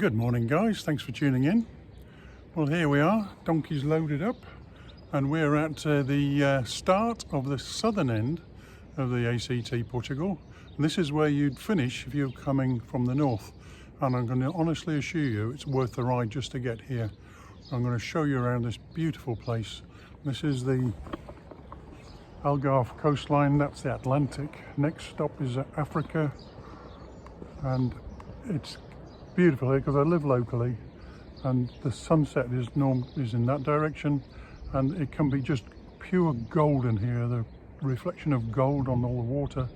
Good morning guys, thanks for tuning in. Well, here we are, donkeys loaded up, and we're at the start of the southern end of the ACT Portugal. And this is where you'd finish if you're coming from the north, and I'm going to honestly assure you it's worth the ride just to get here. I'm going to show you around this beautiful place. This is the Algarve coastline, that's the Atlantic. Next stop is Africa, and it's beautiful here because I live locally, and the sunset is in that direction, and it can be just pure golden here, the reflection of gold on all the water,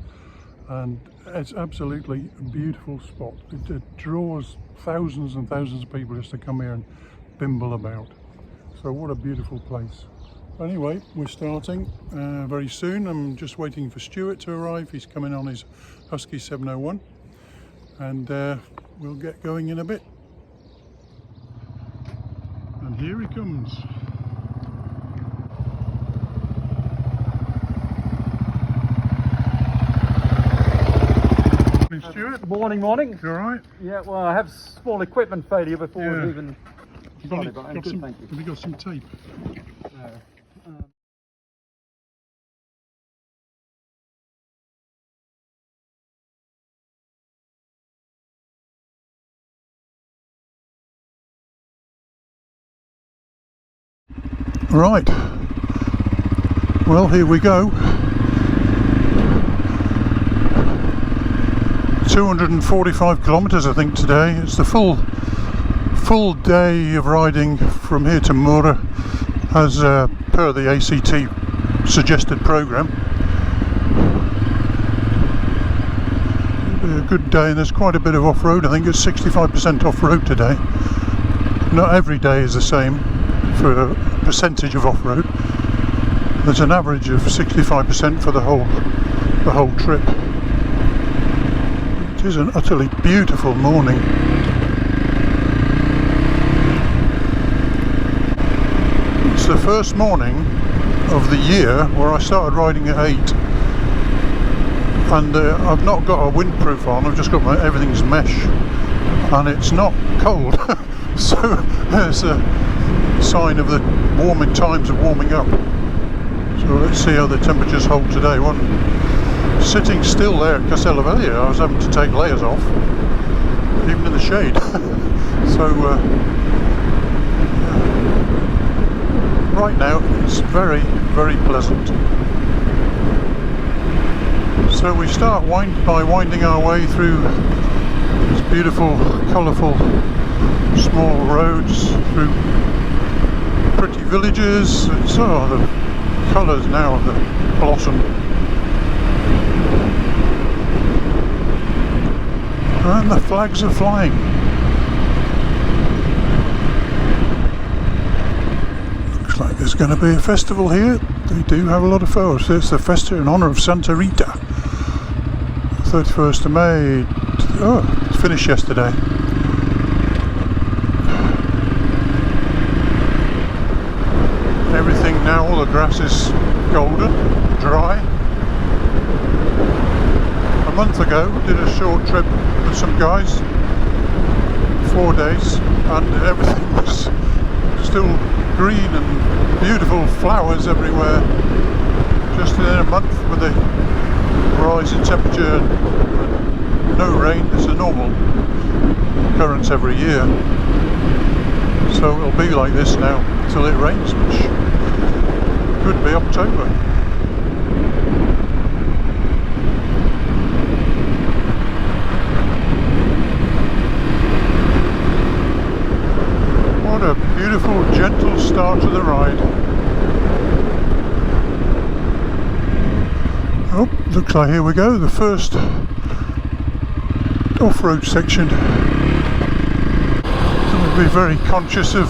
and it's absolutely a beautiful spot. It draws thousands and thousands of people just to come here and bimble about. So what a beautiful place. Anyway, we're starting very soon. I'm just waiting for Stuart to arrive. He's coming on his Husky 701, and we'll get going in a bit. And here he comes. Morning, Stuart. Morning. You alright? Yeah, well, I have small equipment failure before we've even Have started, but I'm good, thank you. you got some tape? Right, well, here we go. 245 kilometers I think today. It's the full day of riding from here to Moura as per the ACT suggested program. A good day, and there's quite a bit of off-road. I think it's 65% off-road today. Not every day is the same for a percentage of off-road. There's an average of 65% for the whole trip. It is an utterly beautiful morning. It's the first morning of the year where I started riding at 8, and I've not got a windproof on. I've just got everything's mesh, and it's not cold. So there's a sign of the warming times of warming up. So let's see how the temperatures hold today. Sitting still there at Castellavella, I was having to take layers off, even in the shade. So right now it's very, very pleasant. So we start by winding our way through these beautiful, colourful, small roads, through pretty villages. So the colours now of the blossom. And the flags are flying. Looks like there's going to be a festival here. They do have a lot of flowers. It's the festa in honour of Santa Rita. 31st of May. Oh, it finished yesterday. Everything now, all the grass is golden, dry. A month ago, did a short trip with some guys, 4 days, and everything was still green and beautiful, flowers everywhere. Just in a month with the rise in temperature and no rain, it's a normal occurrence every year. So it'll be like this now until it rains, which could be October. What a beautiful, gentle start to the ride. Oh, looks like here we go, the first off-road section. I'll be very conscious of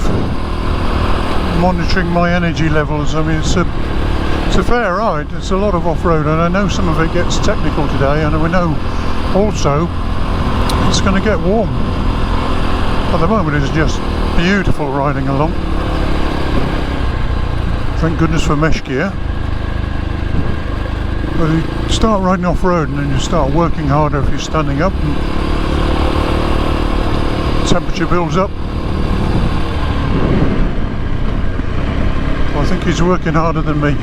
monitoring my energy levels. I mean, it's a fair ride. It's a lot of off-road, and I know some of it gets technical today, and we know also it's going to get warm. At the moment it's just beautiful riding along. Thank goodness for mesh gear. But you start riding off-road and then you start working harder if you're standing up, and temperature builds up. I think he's working harder than me.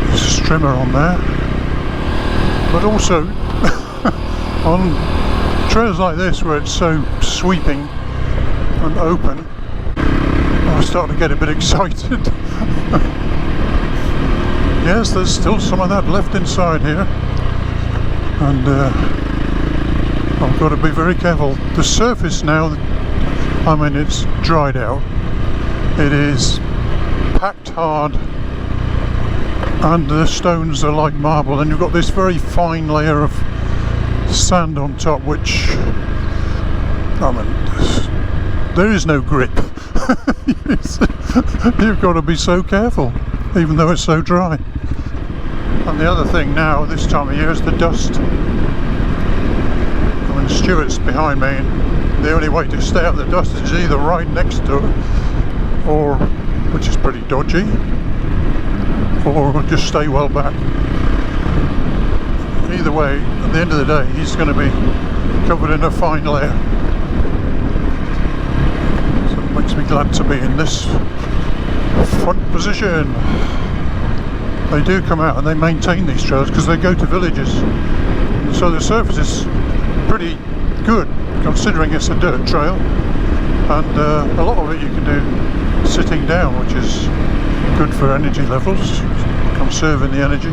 There's a strimmer on there, but also on trails like this where it's so sweeping and open, I start to get a bit excited. Yes, there's still some of that left inside here, and I've got to be very careful. The surface now, I mean, it's dried out. It is packed hard, and the stones are like marble, and you've got this very fine layer of sand on top, which, I mean, there is no grip. You've got to be so careful, even though it's so dry. And the other thing now, this time of year, is the dust. I mean, Stuart's behind me, and the only way to stay out of the dust is either right next to it, or, which is pretty dodgy, or just stay well back. Either way, at the end of the day, he's going to be covered in a fine layer. So it makes me glad to be in this front position. They do come out and they maintain these trails because they go to villages, so the surface is pretty good considering it's a dirt trail, and a lot of it you can do sitting down, which is good for energy levels, conserving the energy.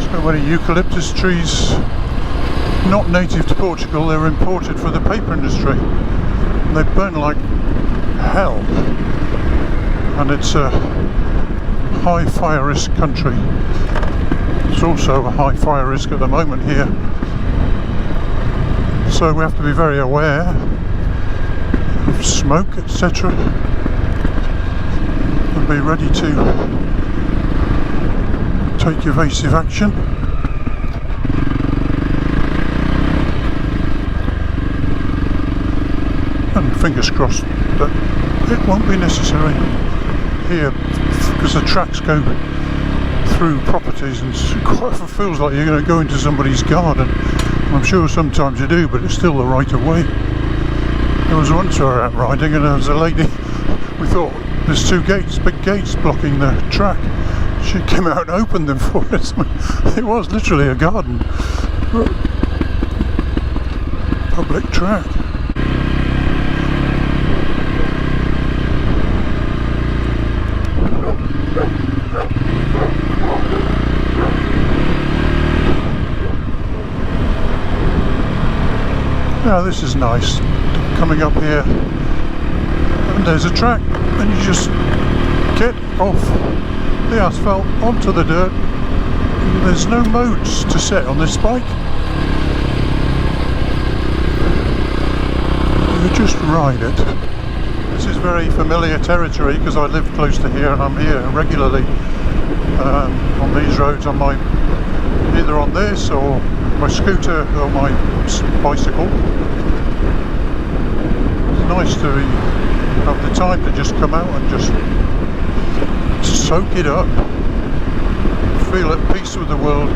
So many eucalyptus trees, not native to Portugal, they're imported for the paper industry. They burn like hell, and it's a high fire risk country. It's also a high fire risk at the moment here, so we have to be very aware of smoke, etc., and be ready to take evasive action. And fingers crossed that it won't be necessary here, because the tracks go through properties and it quite feels like you're going to go into somebody's garden. I'm sure sometimes you do, but it's still the right of way. There was once we were out riding and there was a lady, we thought there's two gates, big gates blocking the track. She came out and opened them for us. It was literally a garden. Public track. Now this is nice, coming up here, and there's a track, and you just get off the asphalt onto the dirt. There's no modes to set on this bike, you just ride it. This is very familiar territory because I live close to here and I'm here regularly on these roads, on my, either on this or my scooter or my bicycle. It's nice to have the time to just come out and just soak it up, feel at peace with the world.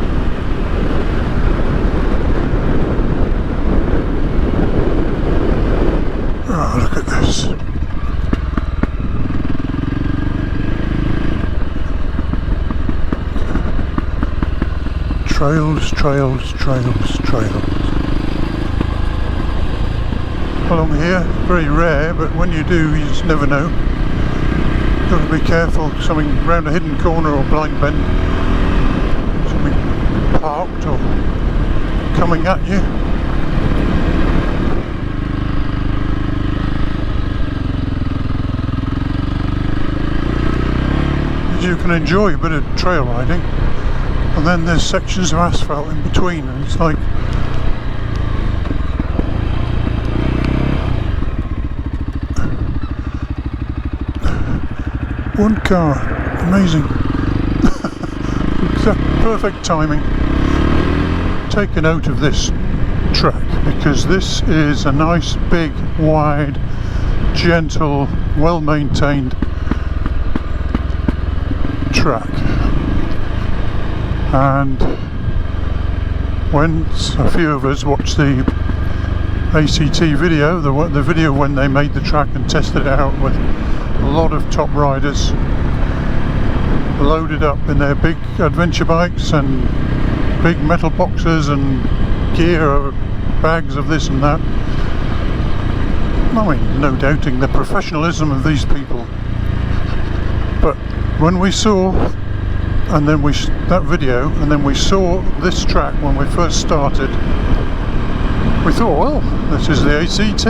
Oh, look at this. Trails, trails, trails, trails. Along here, very rare, but when you do, you just never know. You've got to be careful, something round a hidden corner or blind bend, something parked or coming at you. You can enjoy a bit of trail riding, and then there's sections of asphalt in between, and it's like one car, amazing. Exact perfect timing. Take a note of this track, because this is a nice big wide gentle well maintained track. And when a few of us watched the ACT video, the video when they made the track and tested it out with a lot of top riders loaded up in their big adventure bikes and big metal boxes and gear, bags of this and that. I mean, no doubting the professionalism of these people, but when we saw that video and then we saw this track when we first started, we thought, well, this is the ACT,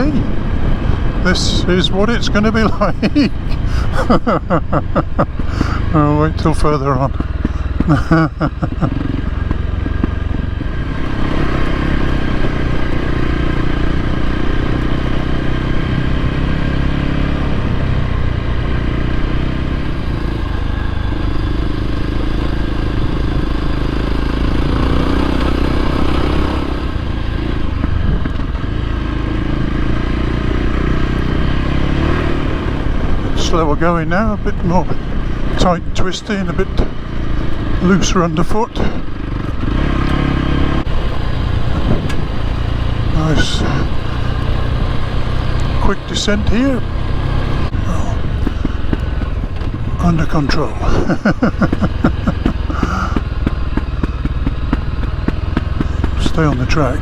this is what it's going to be like. I'll wait till further on. Slower going now, a bit more tight and twisty and a bit looser underfoot. Nice quick descent here. Oh, under control. Stay on the track.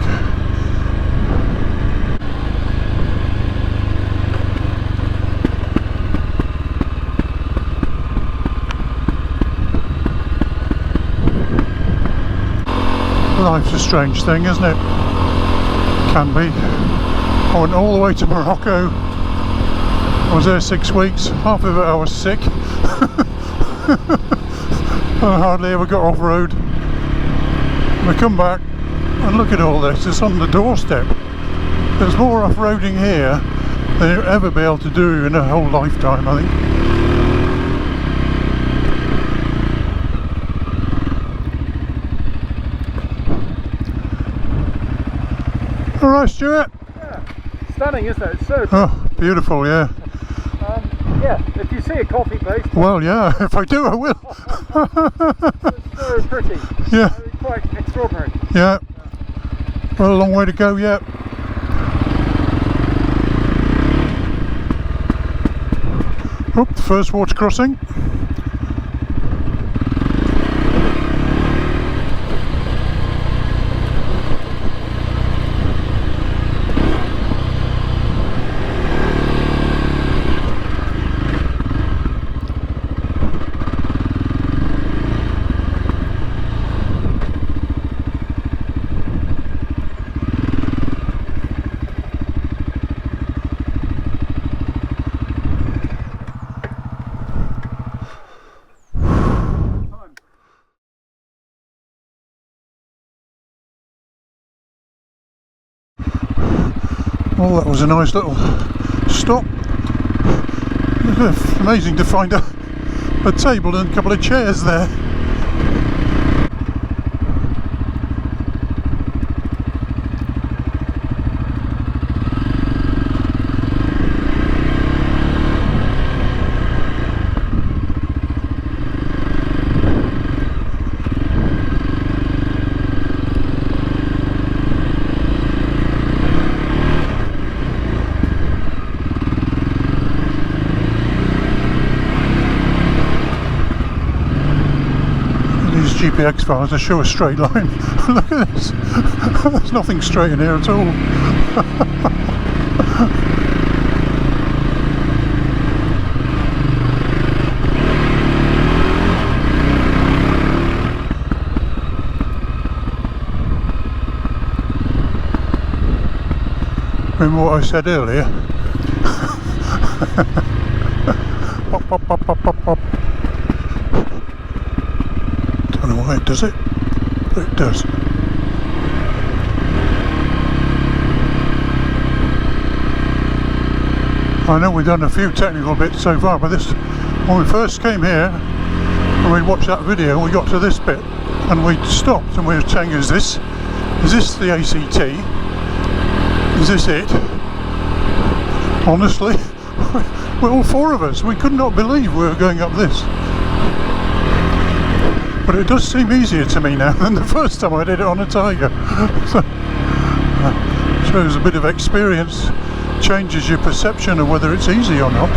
Life's a strange thing, isn't it? Can be. I went all the way to Morocco. I was there 6 weeks. Half of it I was sick. I hardly ever got off road. And I come back and look at all this. It's on the doorstep. There's more off-roading here than you'll ever be able to do in a whole lifetime, I think. Alright, Stuart. Yeah, stunning, isn't it? It's so oh, beautiful, yeah. Yeah, if you see a coffee place. Well, yeah, if I do, I will. It's so pretty. Yeah. It's quite extraordinary. Yeah. Well, a long way to go yet. Oh, the first water crossing. Oh, that was a nice little stop. Amazing to find a table and a couple of chairs there. GPX files to show a straight line. Look at this. There's nothing straight in here at all. Remember what I said earlier? Pop, pop, pop, pop, pop, pop. Don't know why it does it, but it does. I know we've done a few technical bits so far, but this, when we first came here and we watched that video, we got to this bit and we stopped and we were saying, is this the ACT? Is this it? Honestly, we're all four of us, we could not believe we were going up this. But it does seem easier to me now than the first time I did it on a Tiger. So, shows a bit of experience changes your perception of whether it's easy or not.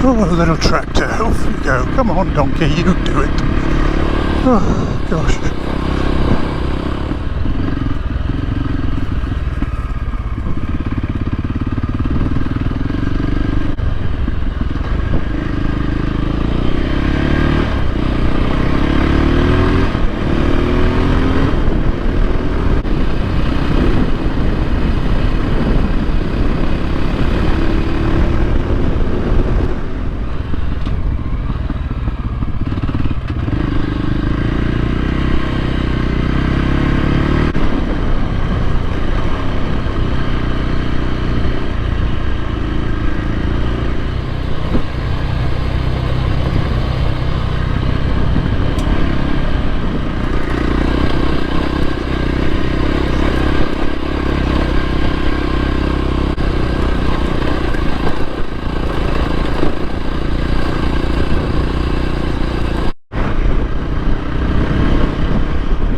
Oh, a little tractor, off you go. Come on, donkey, you do it. Oh, gosh.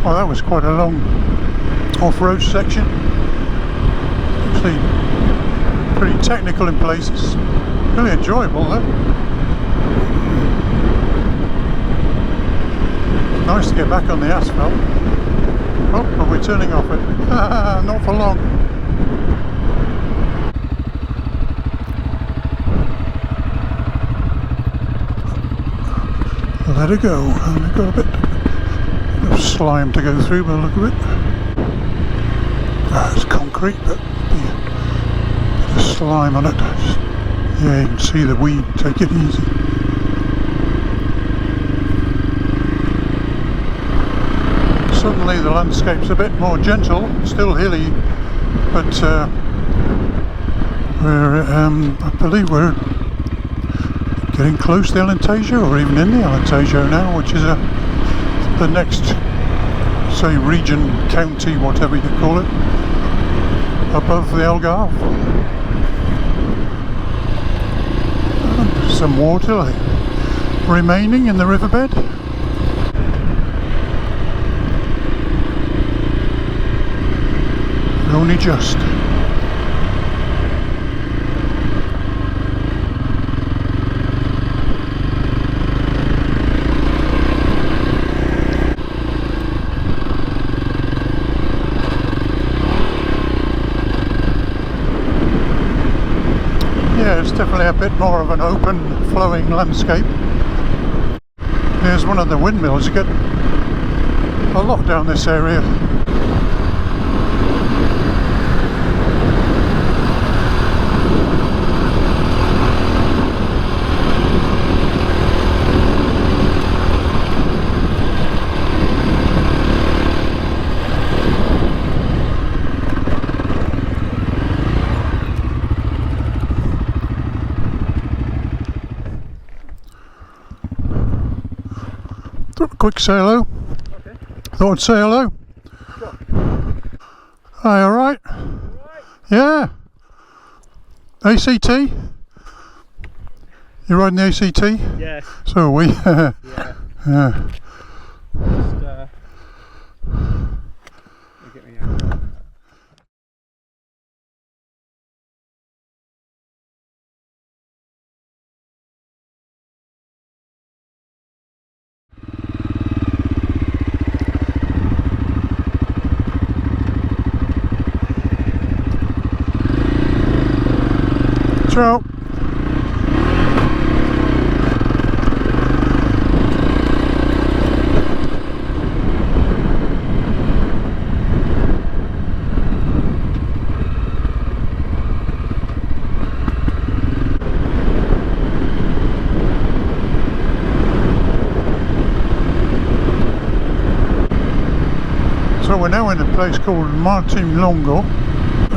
Well, that was quite a long off-road section. Actually, pretty technical in places. Really enjoyable though. Nice to get back on the asphalt. Oh, but we're turning off it. Not for long. Let it go. And we've got a bit of slime to go through by the look of it. It's concrete, but a bit of slime on it. Yeah, you can see the weed. Take it easy. Suddenly the landscape's a bit more gentle, still hilly, but I believe we're getting close to Alentejo, or even in the Alentejo now, which is the next, say, region, county, whatever you call it, above the Algarve. And some water remaining in the riverbed. Only just. Yeah, it's definitely a bit more of an open, flowing landscape. Here's one of the windmills. You get a lot down this area. Quick say hello. Okay. Thought I'd say hello. Sure. Hi, alright? Yeah. ACT? You riding the ACT? Yes. So are we. Yeah. Yeah. Just, get me out. Ciao. place called Martin Longo.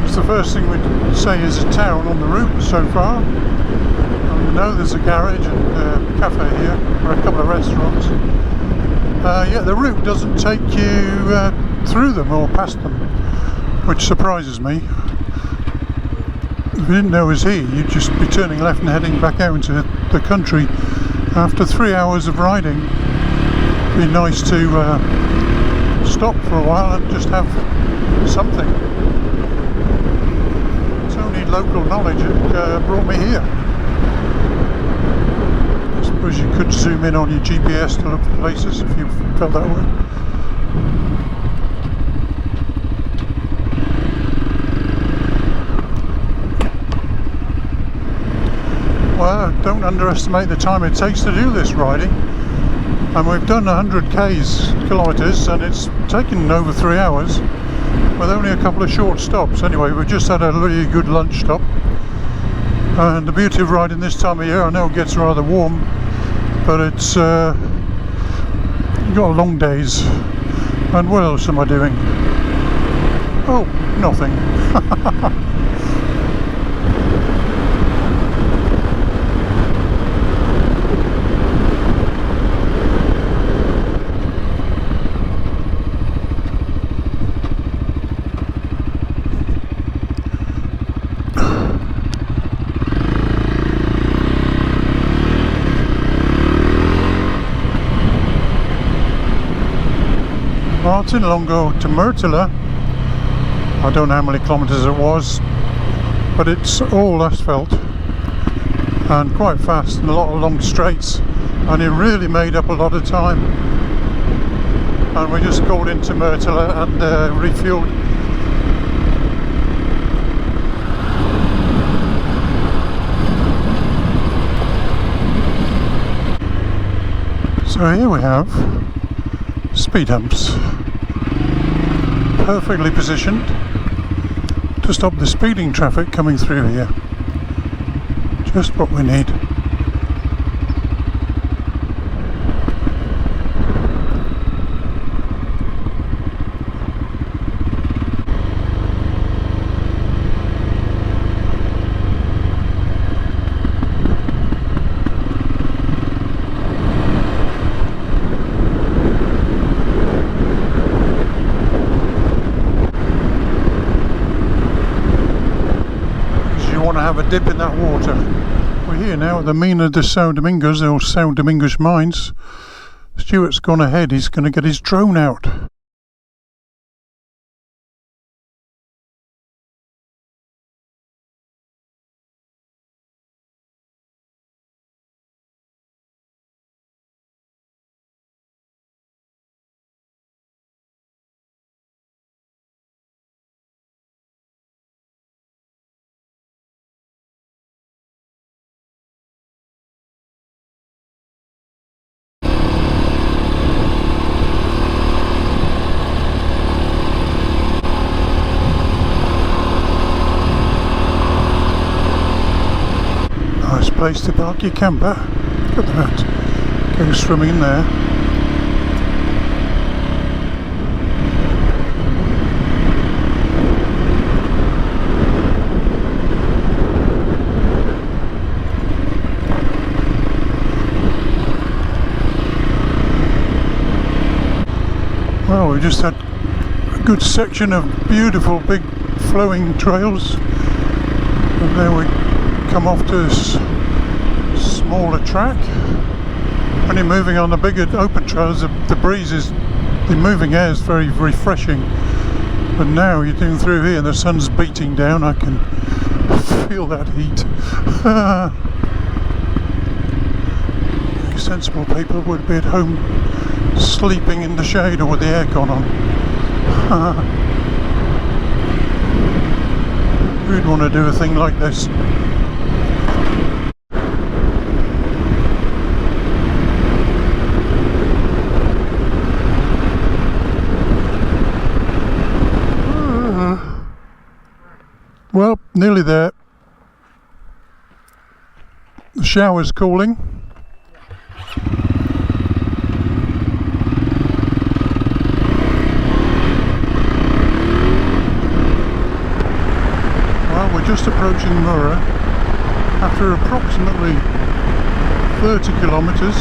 It's the first thing we'd say is a town on the route so far. And we know there's a garage and a cafe here, or a couple of restaurants. Yeah, the route doesn't take you through them or past them, which surprises me. If you didn't know it was here, you'd just be turning left and heading back out into the country. After 3 hours of riding, it'd be nice to stop for a while and just have something. It's only local knowledge that brought me here. I suppose you could zoom in on your GPS to look for places if you felt that way. Well, don't underestimate the time it takes to do this riding. And we've done 100 kilometres and it's taken over 3 hours with only a couple of short stops. Anyway, we've just had a really good lunch stop. And the beauty of riding this time of year, I know it gets rather warm, but it's you've got long days. And what else am I doing? Oh, nothing. Martin Longo to Murtala. I don't know how many kilometres it was, but it's all asphalt and quite fast and a lot of long straights, and it really made up a lot of time. And we just called into Murtala and refueled. So here we have speed humps, perfectly positioned to stop the speeding traffic coming through here. Just what we need. Have a dip in that water. We're here now at the Mina de Sao Domingos, or Sao Domingos mines. Stuart's gone ahead, he's going to get his drone out. Place to park your camper. Look at that. Go swimming in there. Well, we just had a good section of beautiful big flowing trails, and then we come off to this smaller track. When you're moving on the bigger open trails, the breeze is, the moving air is very refreshing. But now you're doing through here and the sun's beating down, I can feel that heat. Sensible people would be at home sleeping in the shade or with the aircon on. Who'd want to do a thing like this? Well, nearly there. The shower's calling. just approaching Moura after approximately 30 kilometres,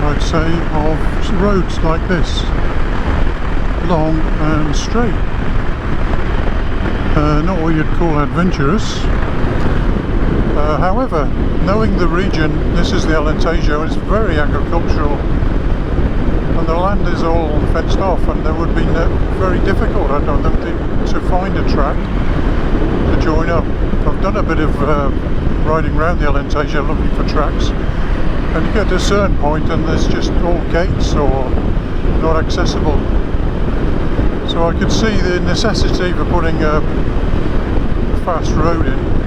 I'd say, of roads like this, long and straight. Not what you'd call adventurous. However, knowing the region, this is the Alentejo, it's very agricultural, and the land is all fenced off, and it would be very difficult, I don't think, to find a track to join up. I've done a bit of riding around the Alentejo looking for tracks, and you get to a certain point and there's just all gates or not accessible. So I could see the necessity for putting a fast road in.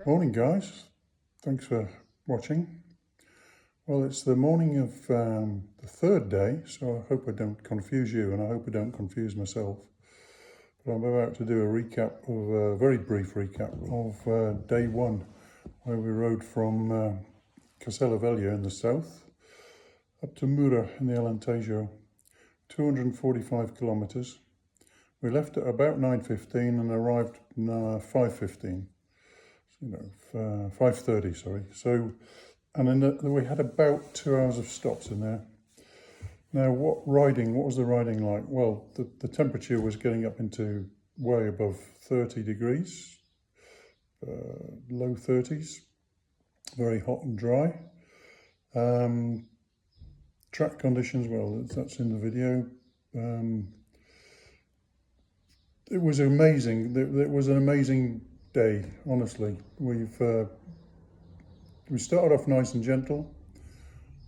Morning guys, thanks for watching. Well, it's the morning of the third day, so I hope I don't confuse you and I hope I don't confuse myself. But I'm about to do a recap of a very brief recap of day one, where we rode from Castellavella in the south up to Moura in the Alentejo, 245 kilometres. We left at about 9:15 and arrived 5:15. 5:30, sorry. So, and then we had about 2 hours of stops in there. Now, what was the riding like? Well, the temperature was getting up into way above 30 degrees, low 30s, very hot and dry. Track conditions, well, that's in the video. It was amazing. It was an amazing day, honestly. We started off nice and gentle,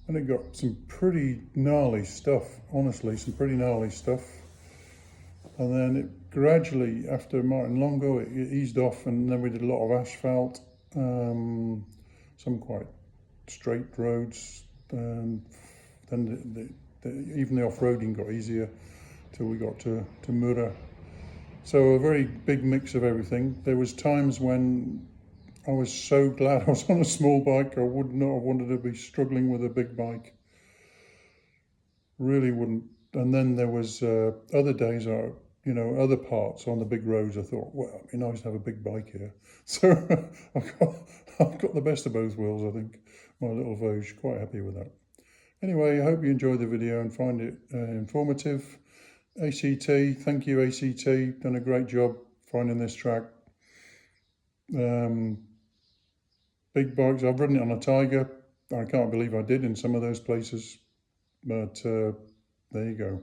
and it got some pretty gnarly stuff, honestly, some pretty gnarly stuff. And then it gradually, after Martin Longo, it eased off, and then we did a lot of asphalt, some quite straight roads, and then even the off-roading got easier till we got to Moura. So a very big mix of everything. There was times when I was so glad I was on a small bike. I would not have wanted to be struggling with a big bike. Really wouldn't. And then there was other days, other parts on the big roads. I thought, well, it'd be nice to have a big bike here. So I've got the best of both worlds, I think. My little Voge, quite happy with that. Anyway, I hope you enjoyed the video and find it informative. ACT, thank you ACT, done a great job finding this track. Big bikes, I've ridden it on a Tiger. I can't believe I did in some of those places, but there you go.